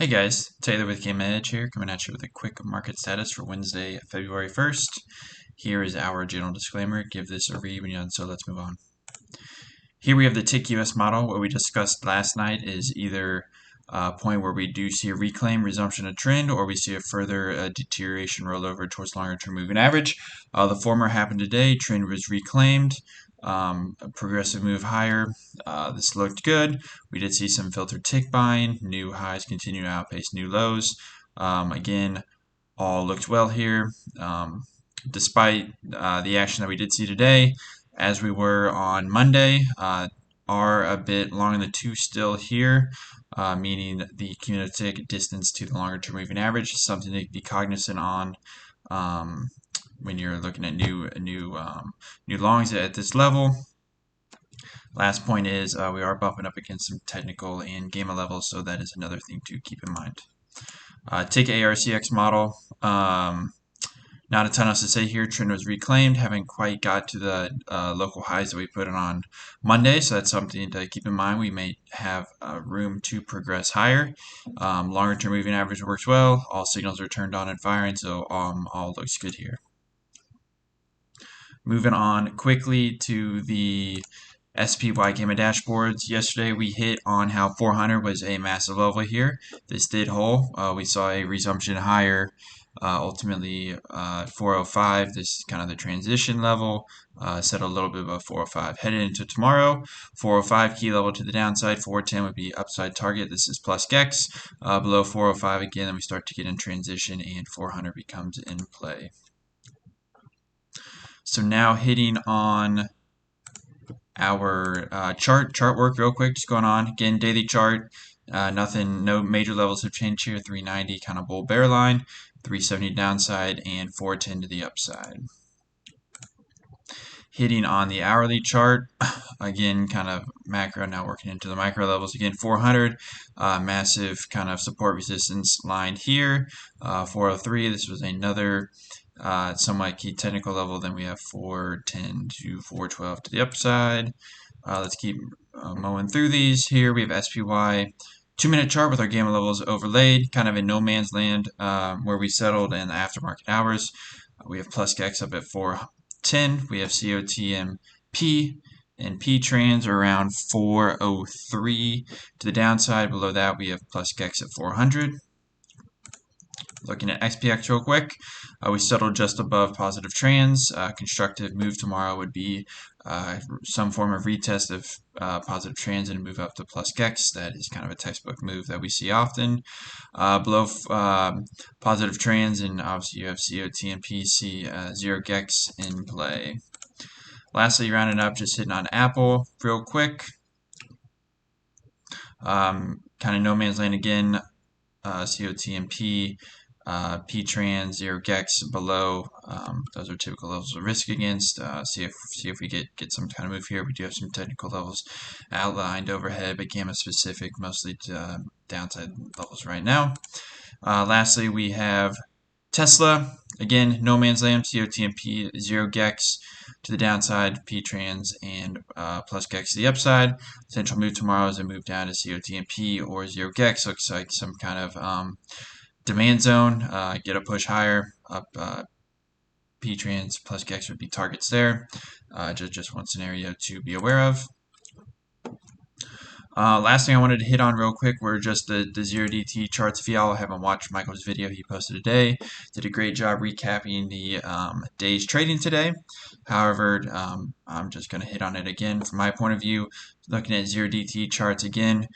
Hey guys, Taylor with GammaEdge here, coming at you with a quick market status for Wednesday, February 1st. Here is our general disclaimer. Give this a read when you're done, so let's move on. Here we have the tick US model. What we discussed last night is either a point where we do see a reclaim, resumption of trend, or we see a further deterioration rollover towards longer term moving average. The former happened today. Trend was reclaimed. A progressive move higher. This looked good. We did see some filtered tick buying. New highs continue to outpace new lows. Again, all looked well here. Despite the action that we did see today, as we were on Monday, are a bit long in the two still here, meaning the cumulative distance to the longer term moving average is something to be cognizant on when you're looking at new longs at this level. Last point is we are bumping up against some technical and gamma levels, so that is another thing to keep in mind. Take ARCX model. Not a ton else to say here. Trend was reclaimed. Haven't quite got to the local highs that we put on Monday, so that's something to keep in mind. We may have room to progress higher. Longer term moving average works well. All signals are turned on and firing, so all looks good here. Moving on quickly to the SPY Gamma dashboards. Yesterday we hit on how 400 was a massive level here. This did hold. We saw a resumption higher. Ultimately, 405, this is kind of the transition level, set a little bit above 405. Headed into tomorrow, 405 key level to the downside, 410 would be upside target. This is plus GEX. Below 405 again, then we start to get in transition and 400 becomes in play. So now hitting on our chart work real quick, just going on. Again, daily chart, nothing, no major levels have changed here. 390 kind of bull bear line, 370 downside, and 410 to the upside. Hitting on the hourly chart, again, kind of macro, now working into the micro levels. Again, 400, massive kind of support resistance line here. 403, this was another somewhat key technical level. Then we have 410 to 412 to the upside. Let's keep mowing through these. Here we have SPY 2-minute chart with our gamma levels overlaid, kind of in no man's land where we settled in the aftermarket hours. We have plus GEX up at 410. We have COTMP and P-trans around 403 to the downside. Below that, we have plus GEX at 400. Looking at XPX real quick, we settled just above positive trans. Constructive move tomorrow would be some form of retest of positive trans and move up to plus GEX. That is kind of a textbook move that we see often. Below positive trans, and obviously you have COT and PC, zero GEX in play. Lastly, rounding up, just hitting on Apple real quick. Kind of no man's land again. COT and P-trans, zero GEX below. Those are typical levels of risk against. See if we get some kind of move here. We do have some technical levels outlined overhead, but gamma specific, mostly to downside levels right now. Lastly, we have Tesla. Again, no man's land, COTMP, zero GEX to the downside, P-trans, and plus GEX to the upside. Potential move tomorrow is a move down to COTMP or zero GEX. Looks like some kind of demand zone. Get a push higher up. P-trans plus GEX would be targets there. Just one scenario to be aware of. Last thing I wanted to hit on real quick were just the 0DT charts. If y'all haven't watched Michael's video he posted today, did a great job recapping the day's trading today. However, I'm just going to hit on it again from my point of view. Looking at 0DT charts again,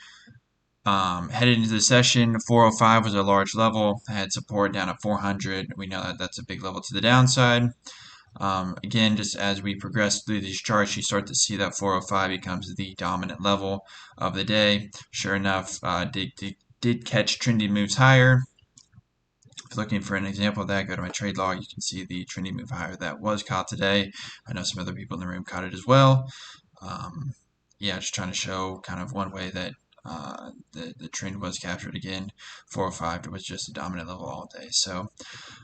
headed into the session, 405 was a large level, had support down at 400. We know that that's a big level to the downside. Again, just as we progress through these charts, you start to see that 405 becomes the dominant level of the day. Sure enough, did catch trendy moves higher. If looking for an example of that, go to my trade log. You can see the trendy move higher that was caught today. I know some other people in the room caught it as well. Yeah, just trying to show kind of one way that the trend was captured again. 405 was just a dominant level all day. So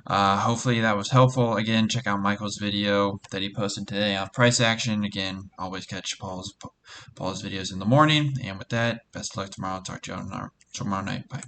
hopefully that was helpful. Again, check out Michael's video that he posted today on price action. Again, always catch Paul's videos in the morning. And with that, best of luck tomorrow. Talk to you tomorrow night. Bye.